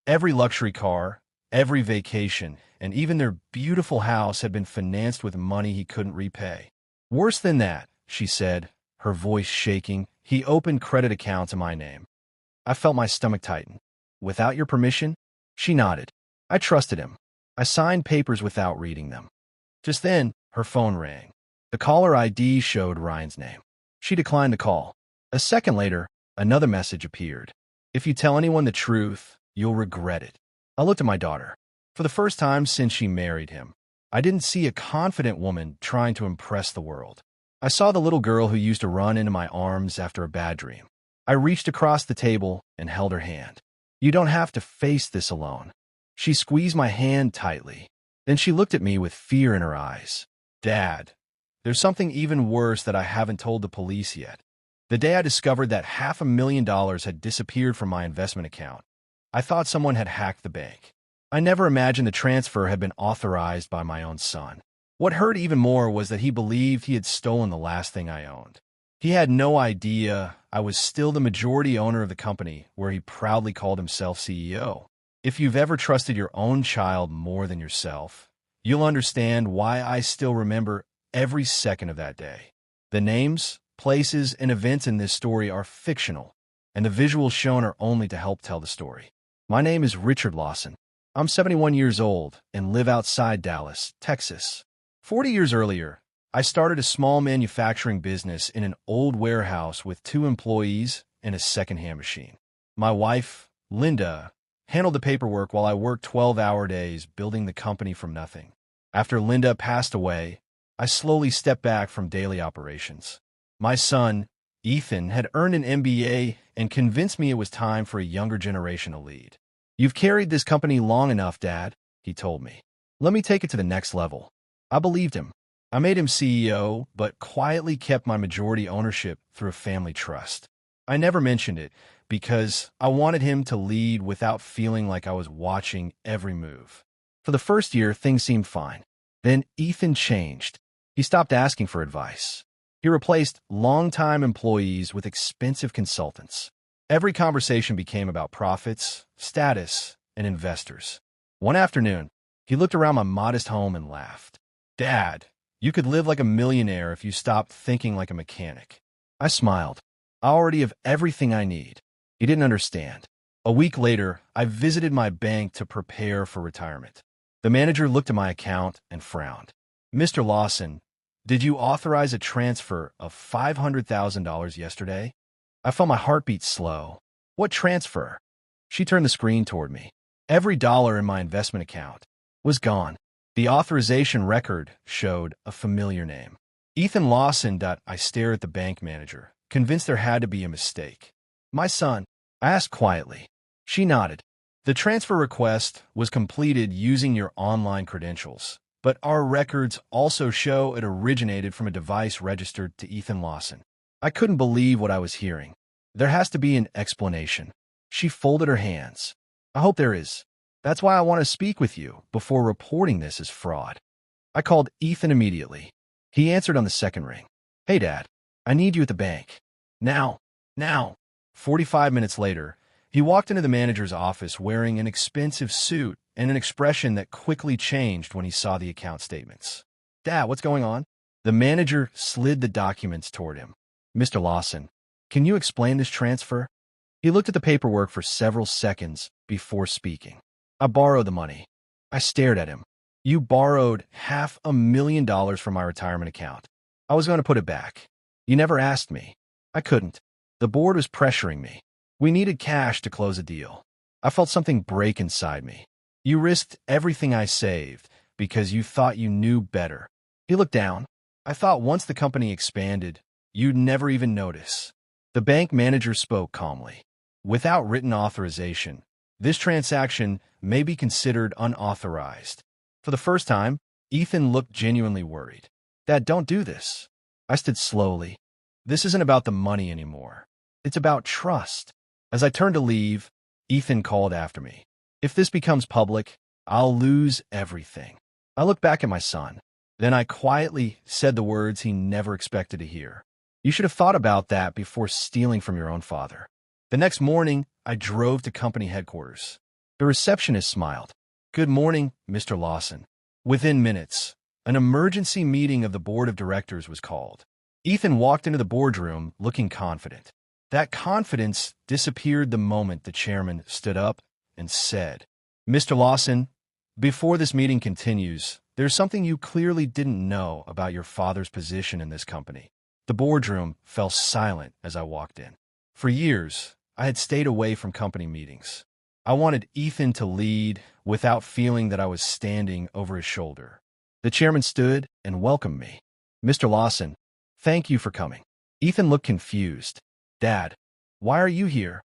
Every luxury car, every vacation, and even their beautiful house had been financed with money he couldn't repay. Worse than that, she said, her voice shaking, he opened credit accounts in my name. I felt my stomach tighten. Without your permission? She nodded. I trusted him. I signed papers without reading them. Just then, her phone rang. The caller ID showed Ryan's name. She declined the call. A second later, another message appeared. If you tell anyone the truth, you'll regret it. I looked at my daughter. For the first time since she married him, I didn't see a confident woman trying to impress the world. I saw the little girl who used to run into my arms after a bad dream. I reached across the table and held her hand. You don't have to face this alone. She squeezed my hand tightly. Then she looked at me with fear in her eyes. Dad, there's something even worse that I haven't told the police yet. The day I discovered that $500,000 had disappeared from my investment account, I thought someone had hacked the bank. I never imagined the transfer had been authorized by my own son. What hurt even more was that he believed he had stolen the last thing I owned. He had no idea I was still the majority owner of the company where he proudly called himself CEO. If you've ever trusted your own child more than yourself, you'll understand why I still remember every second of that day. The names, places, and events in this story are fictional, and the visuals shown are only to help tell the story. My name is Richard Lawson. I'm 71 years old and live outside Dallas, Texas. 40 years earlier, I started a small manufacturing business in an old warehouse with 2 employees and a second-hand machine. My wife, Linda, handled the paperwork while I worked 12-hour days building the company from nothing. After Linda passed away, I slowly stepped back from daily operations. My son, Ethan, had earned an MBA and convinced me it was time for a younger generation to lead. You've carried this company long enough, Dad, he told me. Let me take it to the next level. I believed him. I made him CEO, but quietly kept my majority ownership through a family trust. I never mentioned it because I wanted him to lead without feeling like I was watching every move. For the first year, things seemed fine. Then Ethan changed. He stopped asking for advice. He replaced longtime employees with expensive consultants. Every conversation became about profits, status, and investors. One afternoon, he looked around my modest home and laughed. Dad, you could live like a millionaire if you stopped thinking like a mechanic. I smiled. I already have everything I need. He didn't understand. A week later, I visited my bank to prepare for retirement. The manager looked at my account and frowned. Mr. Lawson, did you authorize a transfer of $500,000 yesterday? I felt my heartbeat slow. What transfer? She turned the screen toward me. Every dollar in my investment account was gone. The authorization record showed a familiar name. Ethan Lawson. I stared at the bank manager, convinced there had to be a mistake. My son, I asked quietly. She nodded. The transfer request was completed using your online credentials, but our records also show it originated from a device registered to Ethan Lawson. I couldn't believe what I was hearing. There has to be an explanation. She folded her hands. I hope there is. That's why I want to speak with you before reporting this as fraud. I called Ethan immediately. He answered on the second ring. Hey, Dad, I need you at the bank. Now. 45 minutes later, he walked into the manager's office wearing an expensive suit and an expression that quickly changed when he saw the account statements. Dad, what's going on? The manager slid the documents toward him. Mr. Lawson, can you explain this transfer? He looked at the paperwork for several seconds before speaking. I borrowed the money. I stared at him. You borrowed $500,000 from my retirement account. I was going to put it back. You never asked me. I couldn't. The board was pressuring me. We needed cash to close a deal. I felt something break inside me. You risked everything I saved because you thought you knew better. He looked down. I thought once the company expanded, you'd never even notice. The bank manager spoke calmly. Without written authorization, this transaction may be considered unauthorized. For the first time, Ethan looked genuinely worried. Dad, don't do this. I stood slowly. This isn't about the money anymore. It's about trust. As I turned to leave, Ethan called after me. If this becomes public, I'll lose everything. I looked back at my son. Then I quietly said the words he never expected to hear. You should have thought about that before stealing from your own father. The next morning, I drove to company headquarters. The receptionist smiled. "Good morning, Mr. Lawson." Within minutes, an emergency meeting of the board of directors was called. Ethan walked into the boardroom looking confident. That confidence disappeared the moment the chairman stood up and said, "Mr. Lawson, before this meeting continues, there's something you clearly didn't know about your father's position in this company." The boardroom fell silent as I walked in. For years, I had stayed away from company meetings. I wanted Ethan to lead without feeling that I was standing over his shoulder. The chairman stood and welcomed me. "Mr. Lawson, thank you for coming." Ethan looked confused. "Dad, why are you here?"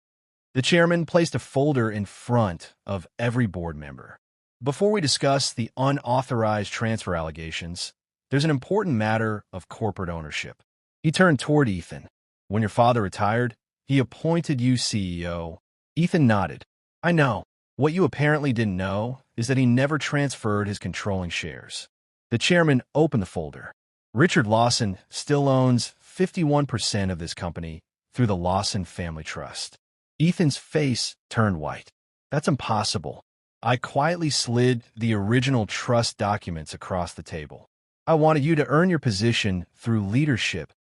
The chairman placed a folder in front of every board member. "Before we discuss the unauthorized transfer allegations, there's an important matter of corporate ownership." He turned toward Ethan. "When your father retired, he appointed you CEO." Ethan nodded. "I know. What you apparently didn't know is that he never transferred his controlling shares." The chairman opened the folder. "Richard Lawson still owns 51% of this company through the Lawson Family Trust." Ethan's face turned white. "That's impossible." I quietly slid the original trust documents across the table. "I wanted you to earn your position through leadership,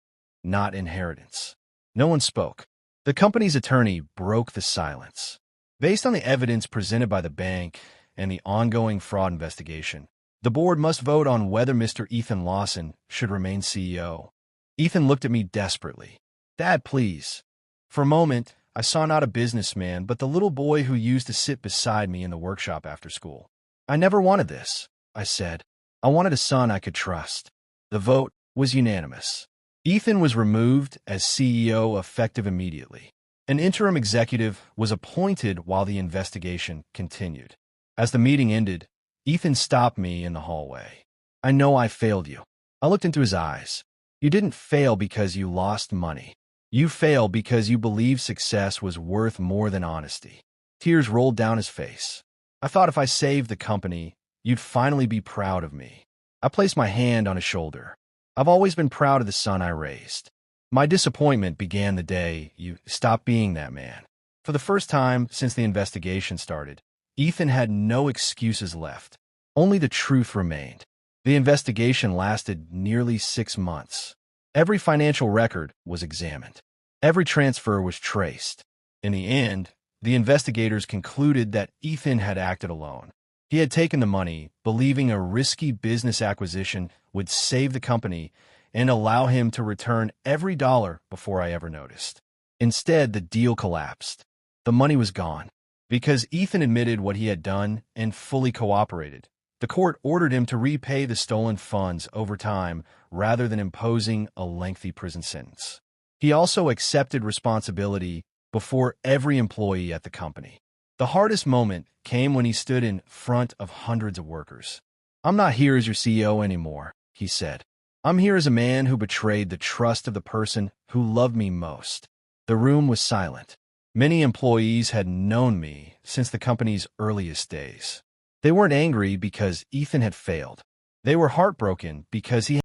not inheritance." No one spoke. The company's attorney broke the silence. "Based on the evidence presented by the bank and the ongoing fraud investigation, the board must vote on whether Mr. Ethan Lawson should remain CEO." Ethan looked at me desperately. "Dad, please." For a moment, I saw not a businessman, but the little boy who used to sit beside me in the workshop after school. "I never wanted this," I said. "I wanted a son I could trust." The vote was unanimous. Ethan was removed as CEO effective immediately. An interim executive was appointed while the investigation continued. As the meeting ended, Ethan stopped me in the hallway. "I know I failed you." I looked into his eyes. "You didn't fail because you lost money. You failed because you believed success was worth more than honesty." Tears rolled down his face. "I thought if I saved the company, you'd finally be proud of me." I placed my hand on his shoulder. "I've always been proud of the son I raised." My disappointment began the day you stopped being that man. For the first time since the investigation started, Ethan had no excuses left. Only the truth remained. The investigation lasted nearly 6 months. Every financial record was examined. Every transfer was traced. In the end, the investigators concluded that Ethan had acted alone. He had taken the money, believing a risky business acquisition would save the company and allow him to return every dollar before I ever noticed. Instead, the deal collapsed. The money was gone. Because Ethan admitted what he had done and fully cooperated, the court ordered him to repay the stolen funds over time rather than imposing a lengthy prison sentence. He also accepted responsibility before every employee at the company. The hardest moment came when he stood in front of hundreds of workers. "I'm not here as your CEO anymore," he said. "I'm here as a man who betrayed the trust of the person who loved me most." The room was silent. Many employees had known me since the company's earliest days. They weren't angry because Ethan had failed. They were heartbroken because he